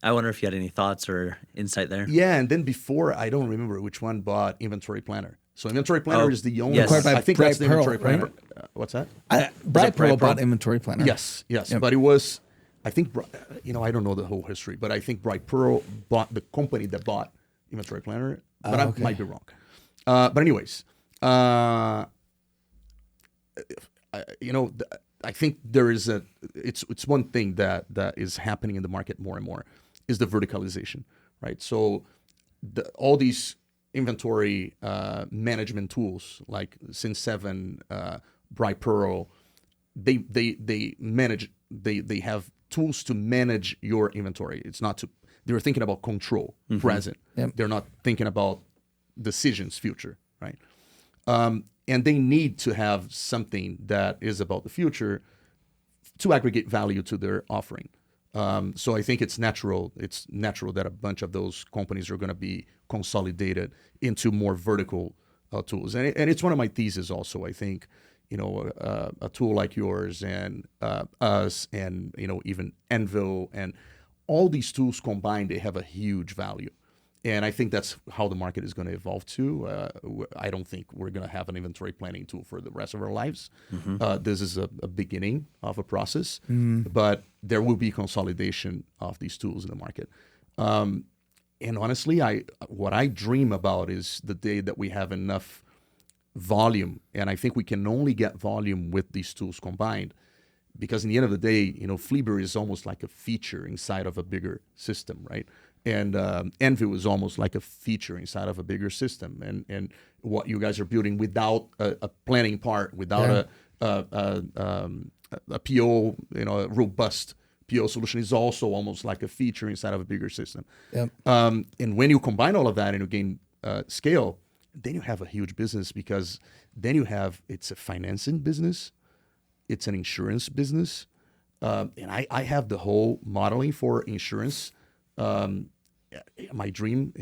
I wonder if you had any thoughts or insight there. Yeah, and then before, I don't remember which one bought Inventory Planner. So Inventory Planner is the only one. I think that's the Inventory Planner. Right? What's that? Bright Pearl bought Inventory Planner. Yes. Yep. But it was, I think, I don't know the whole history, but I think Bright Pearl bought the company that bought Inventory Planner, but I might be wrong. But anyways, I think there is it's one thing that is happening in the market more and more is the verticalization, right? So all these inventory management tools like Sin7, Bright Pearl, they manage, they have tools to manage your inventory. It's not to, they're thinking about control, present. Yep. They're not thinking about decisions, future, right? And they need to have something that is about the future to aggregate value to their offering. So I think it's natural. It's natural that a bunch of those companies are going to be consolidated into more vertical tools, and it's one of my theses also. I think a tool like yours and us, and even Envil, and all these tools combined, they have a huge value. And I think that's how the market is going to evolve too. I don't think we're going to have an inventory planning tool for the rest of our lives. This is a beginning of a process, but there will be consolidation of these tools in the market. And honestly, what I dream about is the day that we have enough volume, and I think we can only get volume with these tools combined, because in the end of the day, Flieber is almost like a feature inside of a bigger system, right? And Envil is almost like a feature inside of a bigger system. And what you guys are building without a planning part, without a PO, a robust PO solution, is also almost like a feature inside of a bigger system. Yep. And when you combine all of that and you gain scale, then you have a huge business, because then it's a financing business, it's an insurance business. And I have the whole modeling for insurance. My dream,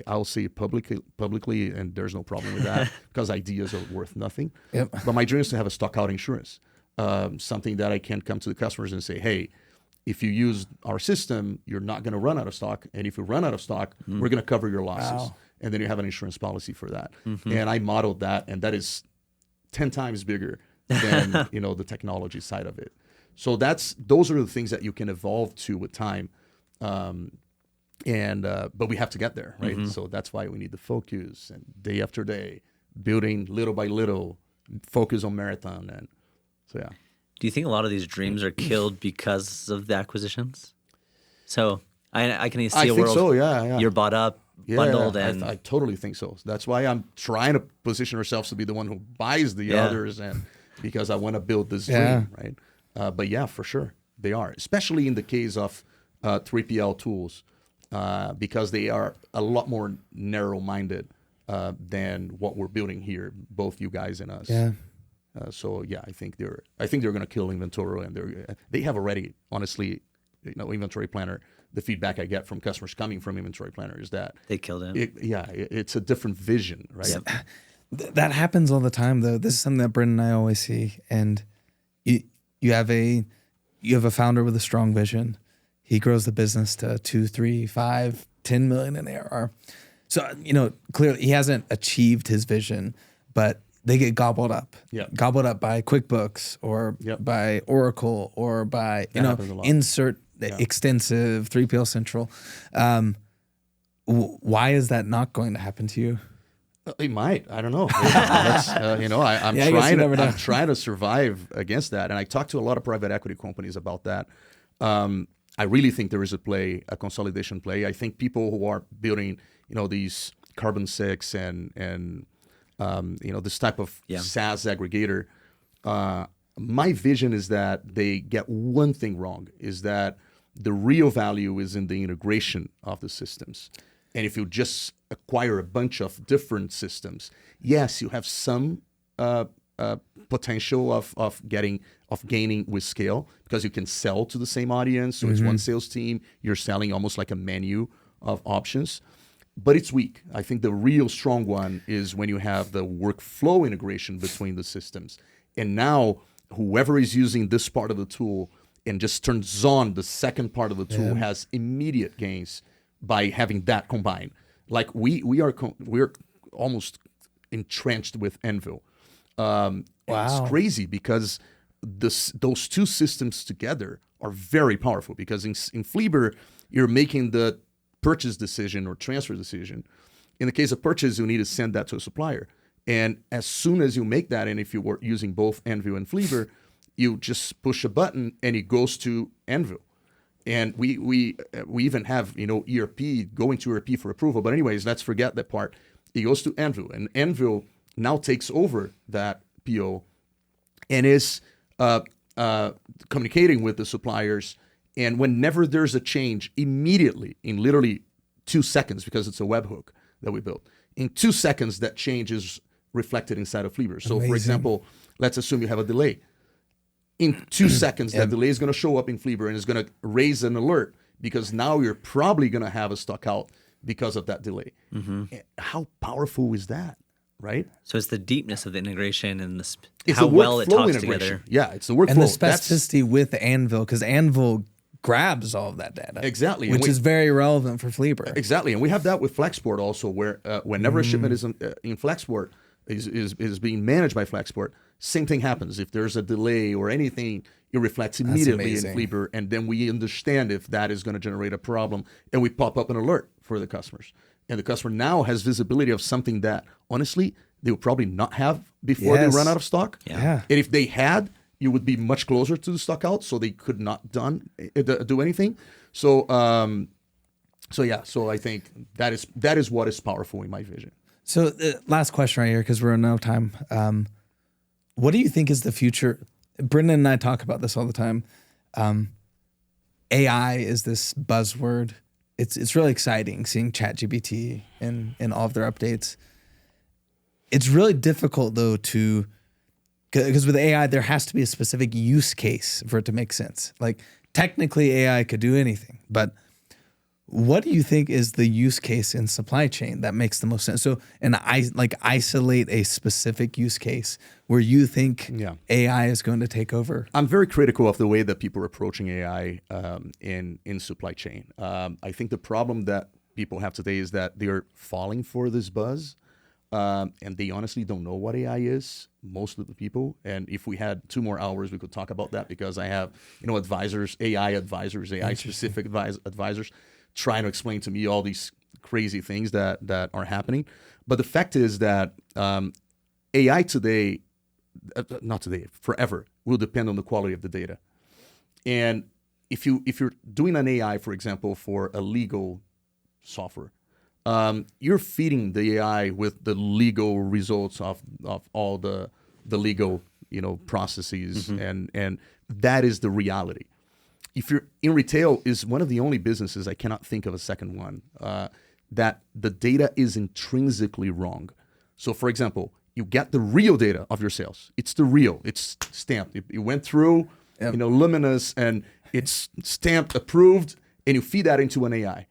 I'll say it publicly, and there's no problem with that because ideas are worth nothing. Yep. But my dream is to have a stockout insurance, something that I can come to the customers and say, hey, if you use our system, you're not going to run out of stock. And if you run out of stock, we're going to cover your losses. Wow. And then you have an insurance policy for that. And I modeled that, and that is 10 times bigger than the technology side of it. So those are the things that you can evolve to with time. But we have to get there, right? So that's why we need the focus, and day after day, building little by little, focus on marathon. And so, yeah. Do you think a lot of these dreams are killed because of the acquisitions? So I can see I a think world so, yeah. you're bought up, bundled, and I totally think so. That's why I'm trying to position ourselves to be the one who buys the others, and because I want to build this dream, right? But yeah, for sure, they are, especially in the case of 3PL tools. Because they are a lot more narrow-minded than what we're building here, both you guys and us. Yeah. So yeah, I think they're going to kill Inventory, and they have already, honestly, Inventory Planner. The feedback I get from customers coming from Inventory Planner is that they killed it. It's a different vision, right? Yep. That happens all the time, though. This is something that Brendan and I always see. And you have a founder with a strong vision. He grows the business to 2, 3, 5, 10 million in ARR. So, clearly he hasn't achieved his vision, but they get gobbled up. Yeah. Gobbled up by QuickBooks or by Oracle or by, insert extensive 3PL Central. Why is that not going to happen to you? It might. I don't know. I'm trying to survive against that. And I talked to a lot of private equity companies about that. I really think there is a consolidation play. I think people who are building, these Carbon 6 and this type of SaaS aggregator, my vision is that they get one thing wrong, is that the real value is in the integration of the systems. And if you just acquire a bunch of different systems, yes, you have some potential of gaining with scale, because you can sell to the same audience. So it's one sales team. You're selling almost like a menu of options, but it's weak. I think the real strong one is when you have the workflow integration between the systems. And now whoever is using this part of the tool and just turns on the second part of the tool has immediate gains by having that combined. Like we're almost entrenched with Envil. It's crazy because those two systems together are very powerful, because in Flieber, you're making the purchase decision or transfer decision. In the case of purchase, you need to send that to a supplier. And as soon as you make that, and if you were using both Envil and Flieber, you just push a button and it goes to Envil. And we even have, ERP, going to ERP for approval. But anyways, let's forget that part. It goes to Envil, and Envil now takes over that PO and is communicating with the suppliers. And whenever there's a change, immediately, in literally 2 seconds, because it's a webhook that we built, in 2 seconds, that change is reflected inside of Flieber. So, for example, let's assume you have a delay. in 2 seconds, that delay is going to show up in Flieber and is going to raise an alert because now you're probably going to have a stock out because of that delay. How powerful is that, right? So it's the deepness of the integration and It's how the well it workflow talks integration. together. Yeah, it's the workflow. And the specificity with Anvil, because Anvil grabs all of that data. Exactly. Which is very relevant for Flieber. Exactly. And we have that with Flexport also, where whenever a shipment is in Flexport, is being managed by Flexport, same thing happens. If there's a delay or anything, it reflects immediately in Flieber, and then we understand if that is going to generate a problem, and we pop up an alert for the customers. And the customer now has visibility of something that, honestly, they would probably not have before they run out of stock. Yeah. And if they had, you would be much closer to the stock out, so they could not do anything. So, so I think that is what is powerful in my vision. So last question right here, because we're running out of time. What do you think is the future? Brendan and I talk about this all the time. AI is this buzzword. It's really exciting seeing ChatGPT and all of their updates. It's really difficult though because with AI there has to be a specific use case for it to make sense. Like technically AI could do anything, but what do you think is the use case in supply chain that makes the most sense? So, and isolate a specific use case where you think AI is going to take over. I'm very critical of the way that people are approaching AI in supply chain. I think the problem that people have today is that they're falling for this buzz, and they honestly don't know what AI is. Most of the people, and if we had 2 more hours, we could talk about that because I have advisors, AI specific advisors, trying to explain to me all these crazy things that are happening. But the fact is that AI today, not today, forever, will depend on the quality of the data. And if you're doing an AI, for example, for a legal software, you're feeding the AI with the legal results of all the legal processes, and that is the reality. If you're in retail, is one of the only businesses, I cannot think of a second one, that the data is intrinsically wrong. So for example, you get the real data of your sales. It's the real, it's stamped. It went through, luminous, and it's stamped, approved, and you feed that into an AI.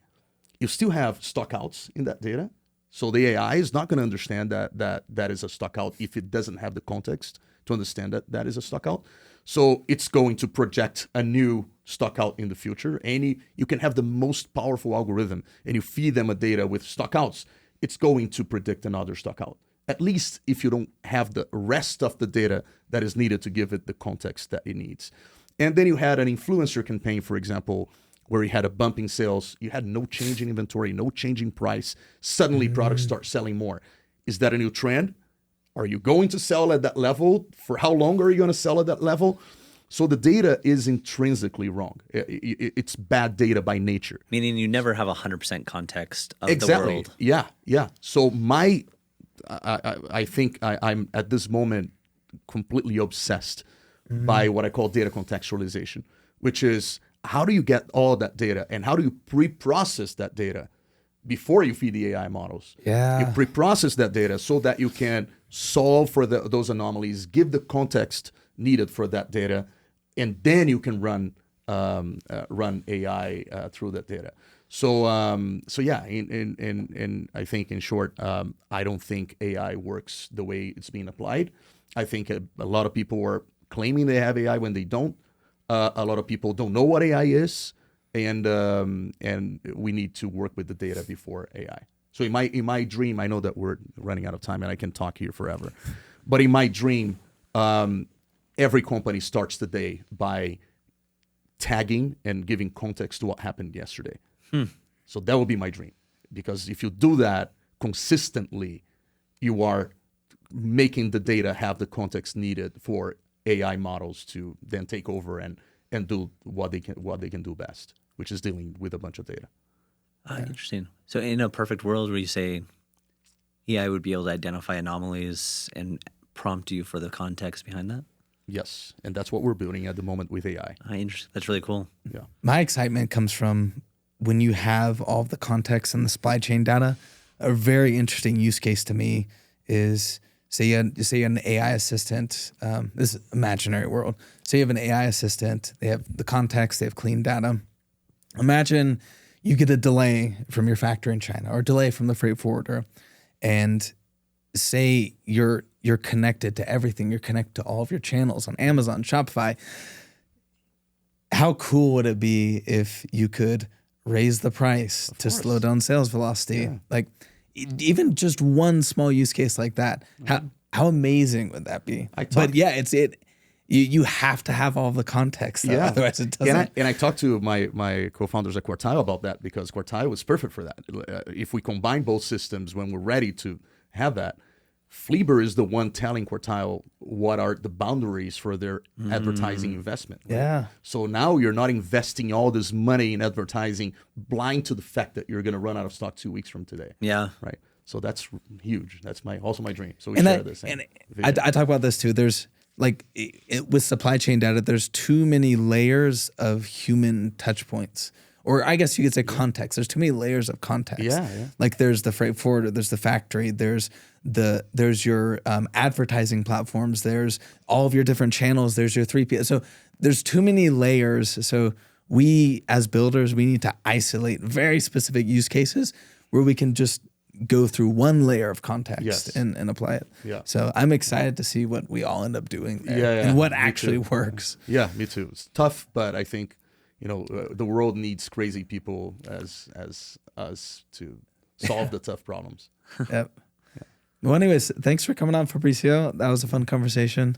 You still have stockouts in that data. So the AI is not going to understand that is a stockout if it doesn't have the context to understand that is a stockout. So it's going to project a new stockout in the future. You can have the most powerful algorithm and you feed them a data with stockouts, it's going to predict another stockout. At least if you don't have the rest of the data that is needed to give it the context that it needs. And then you had an influencer campaign, for example, where you had a bump in sales, you had no change in inventory, no change in price. Suddenly products start selling more. Is that a new trend? Are you going to sell at that level? For how long are you going to sell at that level? So the data is intrinsically wrong. It's bad data by nature. Meaning you never have 100% context of the world. Yeah. So I think I'm at this moment completely obsessed by what I call data contextualization, which is how do you get all that data and how do you pre-process that data before you feed the AI models? Yeah. You pre-process that data so that you can solve for those anomalies, give the context needed for that data, and then you can run AI through that data. So yeah, and I think in short, I don't think AI works the way it's being applied. I think a lot of people are claiming they have AI when they don't. A lot of people don't know what AI is, and we need to work with the data before AI. So in my dream, I know that we're running out of time and I can talk here forever, but in my dream, every company starts the day by tagging and giving context to what happened yesterday. So that would be my dream, because if you do that consistently, you are making the data have the context needed for AI models to then take over and do what they can do best, which is dealing with a bunch of data. Interesting. So in a perfect world where you say AI would be able to identify anomalies and prompt you for the context behind that? Yes, and that's what we're building at the moment with AI. Interesting. That's really cool. Yeah. My excitement comes from when you have all of the context and the supply chain data. A very interesting use case to me is say you say an AI assistant, this imaginary world. Say you have an AI assistant, they have the context, they have clean data. Imagine you get a delay from your factory in China or a delay from the freight forwarder, and say you're connected to everything. You're connected to all of your channels on Amazon, Shopify. How cool would it be if you could raise the price to slow down sales velocity? Yeah. Like even just one small use case like that. How amazing would that be? But yeah, you have to have all the context. Though, otherwise it doesn't. And I talked to my co-founders at Quartile about that, because Quartile was perfect for that. If we combine both systems when we're ready to have that, Flieber is the one telling Quartile what are the boundaries for their advertising investment. Right? Yeah. So now you're not investing all this money in advertising blind to the fact that you're going to run out of stock 2 weeks from today. Yeah. Right. So that's huge. That's also my dream. So we share this. And I talk about this too. There's like with supply chain data, there's too many layers of human touch points. Or I guess you could say context. There's too many layers of context. Yeah. Like there's the freight forwarder, there's the factory, there's your advertising platforms, there's all of your different channels, there's your 3P. So there's too many layers. So we as builders, we need to isolate very specific use cases where we can just go through one layer of context and apply it. Yeah. So I'm excited to see what we all end up doing there Yeah, and what me actually too. works. Yeah, me too. It's tough, but I think the world needs crazy people as us to solve the tough problems. Yep. Well, anyways, thanks for coming on, Fabricio. That was a fun conversation.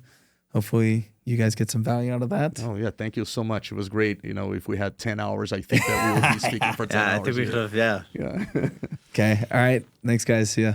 Hopefully you guys get some value out of that. Oh yeah, thank you so much. It was great. If we had 10 hours, I think that we would be speaking for 10 hours. I think we could have. Yeah. Yeah. Okay. All right. Thanks, guys. See ya.